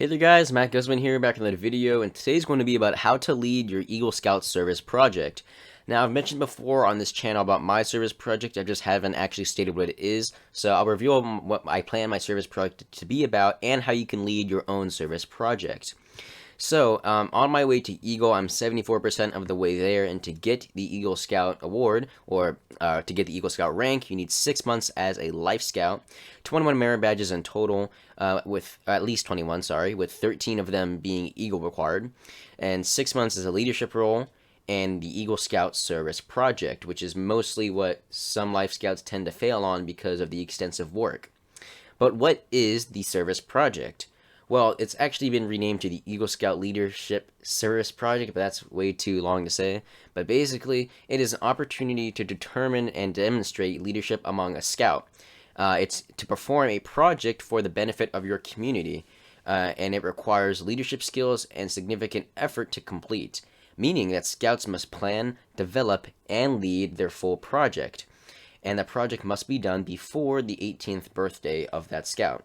Hey there guys, Matt Guzman here, back in another video, and today's going to be about how to lead your Eagle Scout service project. Now, I've mentioned before on this channel about my service project, I just haven't actually stated what it is, so I'll reveal what I plan my service project to be about and how you can lead your own service project. So, on my way to Eagle, I'm 74% of the way there, and to get the Eagle Scout award, or to get the Eagle Scout rank, you need 6 months as a Life Scout, 21 merit badges in total, with at least 21, sorry, with 13 of them being Eagle required, and 6 months as a leadership role, and the Eagle Scout Service Project, which is mostly what some Life Scouts tend to fail on because of the extensive work. But what is the Service Project? Well, it's actually been renamed to the Eagle Scout Leadership Service Project, but that's way too long to say. But basically, it is an opportunity to determine and demonstrate leadership among a scout. It's to perform a project for the benefit of your community, and it requires leadership skills and significant effort to complete, meaning that scouts must plan, develop, and lead their full project. And the project must be done before the 18th birthday of that scout.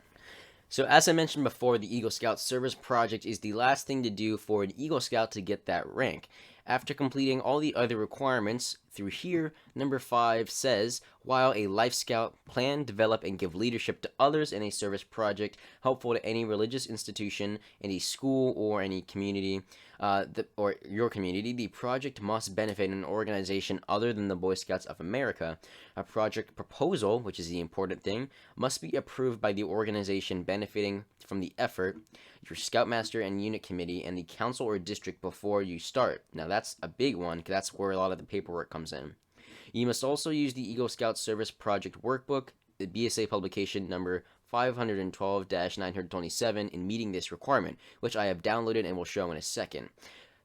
So as I mentioned before, the Eagle Scout Service Project is the last thing to do for an Eagle Scout to get that rank. After completing all the other requirements, through here, number 5 says, while a Life Scout plan, develop, and give leadership to others in a service project helpful to any religious institution, any school, or any community, or your community, the project must benefit an organization other than the Boy Scouts of America. A project proposal, which is the important thing, must be approved by the organization benefiting from the effort, your Scoutmaster and unit committee, and the council or district before you start. Now that's a big one, because that's where a lot of the paperwork comes in. You must also use the Eagle Scout Service Project Workbook, the BSA publication number 512-927, in meeting this requirement, which I have downloaded and will show in a second.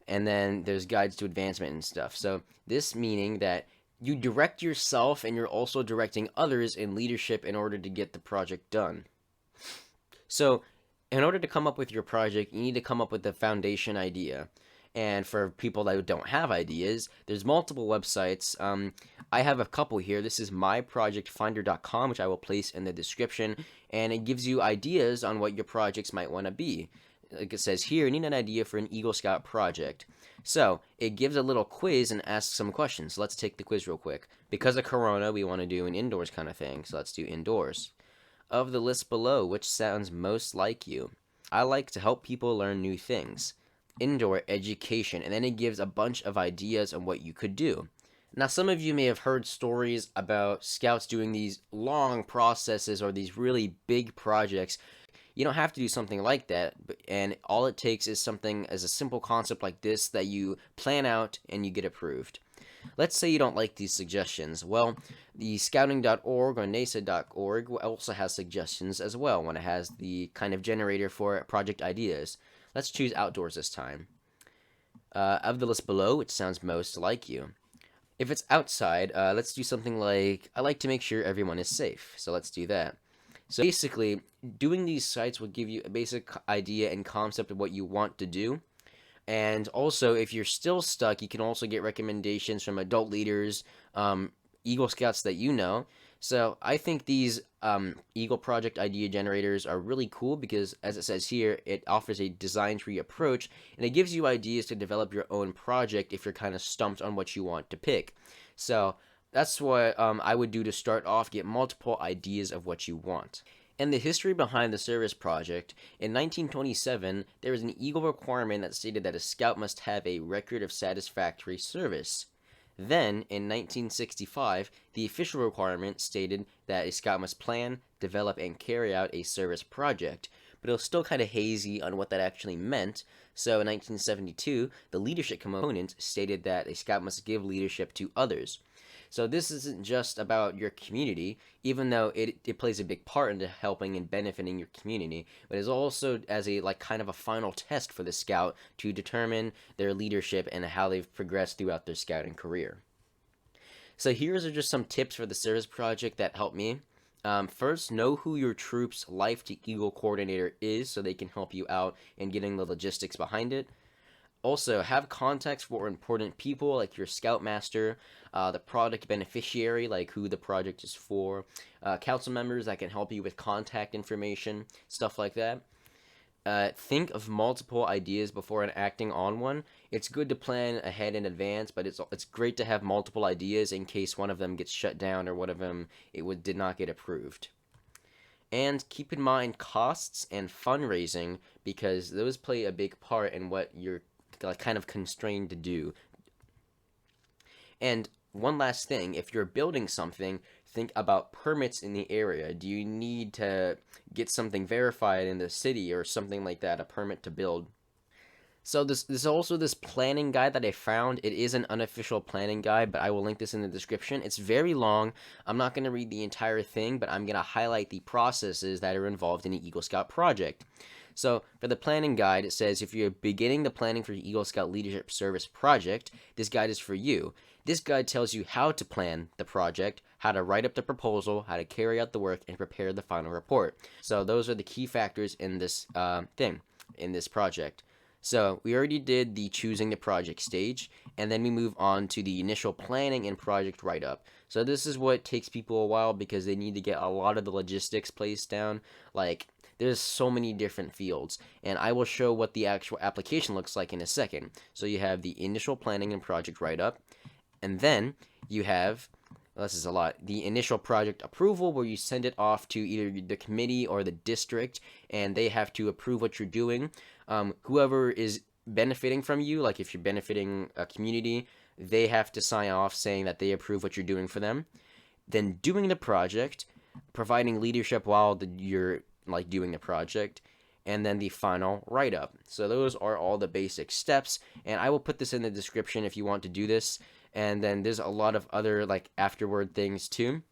And then there's guides to advancement and stuff. So this meaning that you direct yourself and you're also directing others in leadership in order to get the project done. So in order to come up with your project, you need to come up with the foundation idea. And for people that don't have ideas, there's multiple websites. I have a couple here. This is myprojectfinder.com, which I will place in the description, and it gives you ideas on what your projects might want to be. Like it says here, you need an idea for an Eagle Scout project. So it gives a little quiz and asks some questions. Let's take the quiz real quick. Because of Corona, we want to do an indoors kind of thing, so let's do indoors. Of the list below, which sounds most like you? I like to help people learn new things. Indoor education, and then it gives a bunch of ideas on what you could do. Now, some of you may have heard stories about scouts doing these long processes or these really big projects. You don't have to do something like that, and all it takes is something as a simple concept like this that you plan out and you get approved. Let's say you don't like these suggestions. Well, the scouting.org or nasa.org also has suggestions as well when it has the kind of generator for project ideas. Let's choose outdoors this time. Of the list below, which sounds most like you? If it's outside, let's do something like, I like to make sure everyone is safe. So let's do that. So basically, doing these sites will give you a basic idea and concept of what you want to do. And also, if you're still stuck, you can also get recommendations from adult leaders, Eagle Scouts that you know. So I think these Eagle Project idea generators are really cool because, as it says here, it offers a design tree approach, and it gives you ideas to develop your own project if you're kind of stumped on what you want to pick. So that's what I would do to start off, get multiple ideas of what you want. And the history behind the service project, in 1927, there was an Eagle requirement that stated that a scout must have a record of satisfactory service. Then, in 1965, the official requirement stated that a scout must plan, develop, and carry out a service project, but it was still kind of hazy on what that actually meant. So in 1972, the leadership component stated that a scout must give leadership to others. So this isn't just about your community, even though it plays a big part into helping and benefiting your community, but it's also as a kind of a final test for the scout to determine their leadership and how they've progressed throughout their scouting career. So here's are just some tips for the service project that helped me. First, know who your troop's Life to Eagle coordinator is so they can help you out in getting the logistics behind it. Also, have contacts for important people like your Scoutmaster, the product beneficiary, like who the project is for, council members that can help you with contact information, stuff like that. think of multiple ideas before acting on one. It's good to plan ahead in advance, but it's great to have multiple ideas in case one of them gets shut down or one of them did not get approved. And keep in mind costs and fundraising, because those play a big part in what you're kind of constrained to do. And one last thing, if you're building something, think about permits in the area. Do you need to get something verified in the city or something like that, a permit to build? So this is also this planning guide that I found. It is an unofficial planning guide, but I will link this in the description. It's very long. I'm not going to read the entire thing, but I'm going to highlight the processes that are involved in the Eagle Scout project. So for the planning guide, it says if you're beginning the planning for Eagle Scout Leadership Service project, this guide is for you. This guide tells you how to plan the project, how to write up the proposal, how to carry out the work, and prepare the final report. So those are the key factors in this in this project. So we already did the choosing the project stage, and then we move on to the initial planning and project write-up. So this is what takes people a while because they need to get a lot of the logistics placed down. Like, there's so many different fields, and I will show what the actual application looks like in a second. So you have the initial planning and project write-up, and then you have, well, this is a lot, the initial project approval, where you send it off to either the committee or the district, and they have to approve what you're doing. Whoever is benefiting from you, like if you're benefiting a community, they have to sign off saying that they approve what you're doing for them. Then doing the project, providing leadership while you're like doing the project, and then the final write-up. So those are all the basic steps, and I will put this in the description if you want to do this. And then there's a lot of other like afterward things too,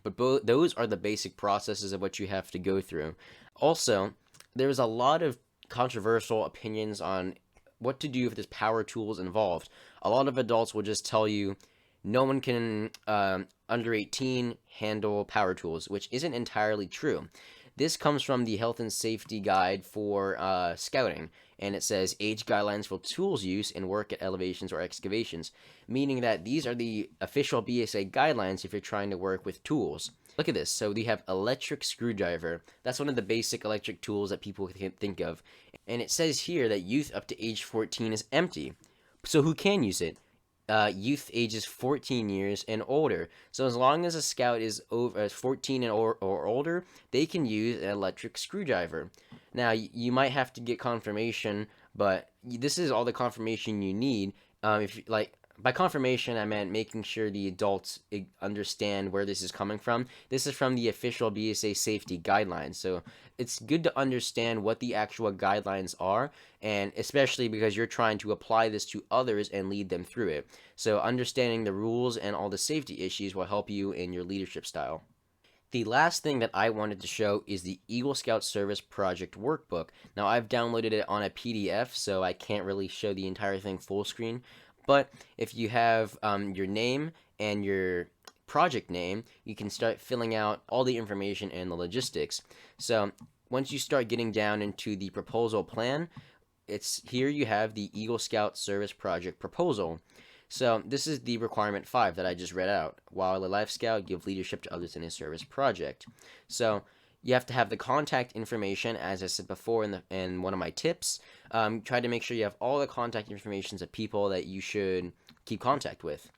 but those are the basic processes of what you have to go through. Also, there's a lot of controversial opinions on what to do if there's power tools involved. A lot of adults will just tell you no one can under 18 handle power tools, which isn't entirely true. This comes from the Health and Safety Guide for Scouting, and it says age guidelines for tools use in work at elevations or excavations, meaning that these are the official BSA guidelines if you're trying to work with tools. Look at this. So we have electric screwdriver. That's one of the basic electric tools that people can think of. And it says here that youth up to age 14 is empty. So who can use it? Youth ages 14 years and older. So as long as a scout is over 14 or older, they can use an electric screwdriver. Now, you might have to get confirmation, but this is all the confirmation you need. If like by confirmation, I meant making sure the adults understand where this is coming from. This is from the official BSA safety guidelines. So it's good to understand what the actual guidelines are, and especially because you're trying to apply this to others and lead them through it. So understanding the rules and all the safety issues will help you in your leadership style. The last thing that I wanted to show is the Eagle Scout Service Project Workbook. Now, I've downloaded it on a PDF, so I can't really show the entire thing full screen. But if you have your name and your project name, you can start filling out all the information and the logistics. So once you start getting down into the proposal plan, it's here you have the Eagle Scout Service Project Proposal. So this is the requirement 5 that I just read out. While a life scout, give leadership to others in his service project. So you have to have the contact information, as I said before in one of my tips. Try to make sure you have all the contact information of people that you should keep contact with.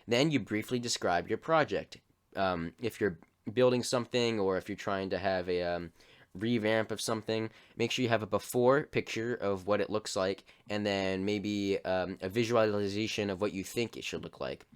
Then you briefly describe your project. If you're building something or if you're trying to have a revamp of something, make sure you have a before picture of what it looks like, and then maybe a visualization of what you think it should look like.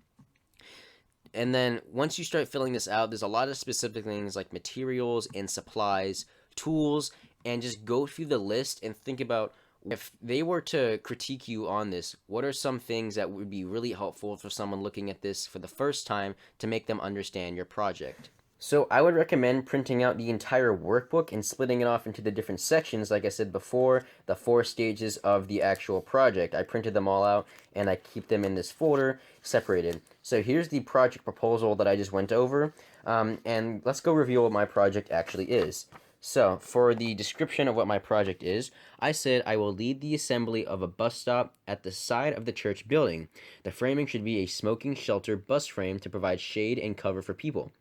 And then once you start filling this out, there's a lot of specific things like materials and supplies, tools, and just go through the list and think about, if they were to critique you on this, what are some things that would be really helpful for someone looking at this for the first time to make them understand your project. So I would recommend printing out the entire workbook and splitting it off into the different sections, like I said before, the 4 stages of the actual project. I printed them all out, and I keep them in this folder, separated. So here's the project proposal that I just went over, and let's go review what my project actually is. So, for the description of what my project is, I said I will lead the assembly of a bus stop at the side of the church building. The framing should be a smoking shelter bus frame to provide shade and cover for people.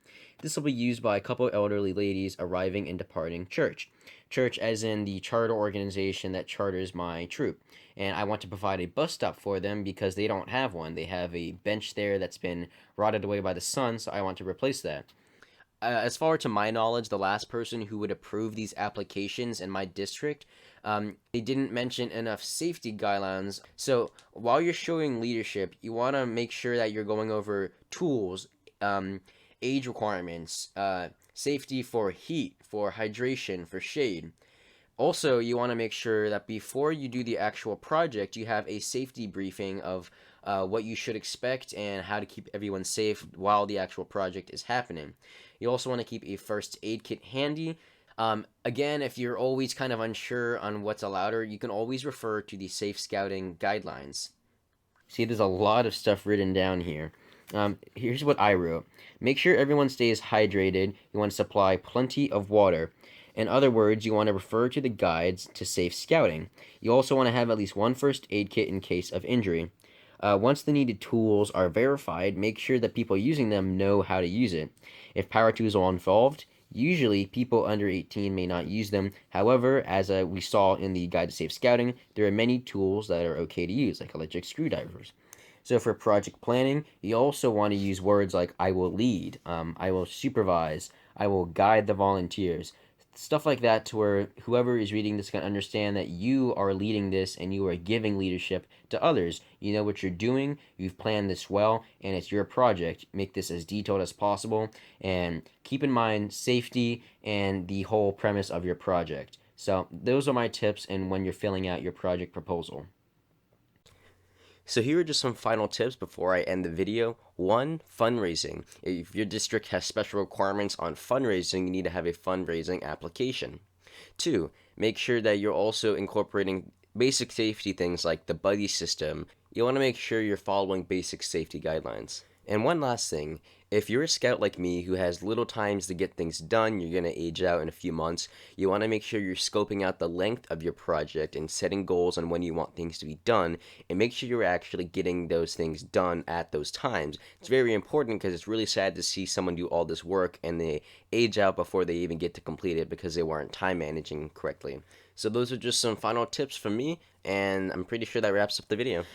This will be used by a couple elderly ladies arriving and departing church. Church, as in the charter organization that charters my troop. And I want to provide a bus stop for them because they don't have one. They have a bench there that's been rotted away by the sun, so I want to replace that. As far to my knowledge, the last person who would approve these applications in my district, they didn't mention enough safety guidelines. So while you're showing leadership, you want to make sure that you're going over tools, age requirements, safety for heat, for hydration, for shade. Also, you want to make sure that before you do the actual project, you have a safety briefing of what you should expect and how to keep everyone safe while the actual project is happening. You also want to keep a first aid kit handy. Again, if you're always kind of unsure on what's allowed, you can always refer to the Safe Scouting guidelines. See, there's a lot of stuff written down here. Here's what I wrote. Make sure everyone stays hydrated. You want to supply plenty of water. In other words, you want to refer to the guides to safe scouting. You also want to have at least one first aid kit in case of injury. Once the needed tools are verified, make sure that people using them know how to use it. If power tools are involved, usually people under 18 may not use them. However, as we saw in the Guide to Safe Scouting, there are many tools that are okay to use, like electric screwdrivers. So for project planning, you also want to use words like I will lead, I will supervise, I will guide the volunteers. Stuff like that, to where whoever is reading this can understand that you are leading this and you are giving leadership to others. You know what you're doing, you've planned this well, and it's your project. Make this as detailed as possible, and keep in mind safety and the whole premise of your project. So those are my tips and when you're filling out your project proposal. So here are just some final tips before I end the video. 1. Fundraising. If your district has special requirements on fundraising, you need to have a fundraising application. 2. Make sure that you're also incorporating basic safety things like the buddy system. You want to make sure you're following basic safety guidelines. And one last thing, if you're a scout like me who has little times to get things done, you're going to age out in a few months, you want to make sure you're scoping out the length of your project and setting goals on when you want things to be done, and make sure you're actually getting those things done at those times. It's very important because it's really sad to see someone do all this work and they age out before they even get to complete it because they weren't time managing correctly. So those are just some final tips from me, and I'm pretty sure that wraps up the video.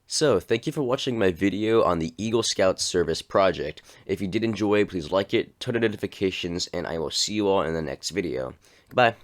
So, thank you for watching my video on the Eagle Scout Service project. If you did enjoy, please like it, turn on notifications, and I will see you all in the next video. Goodbye.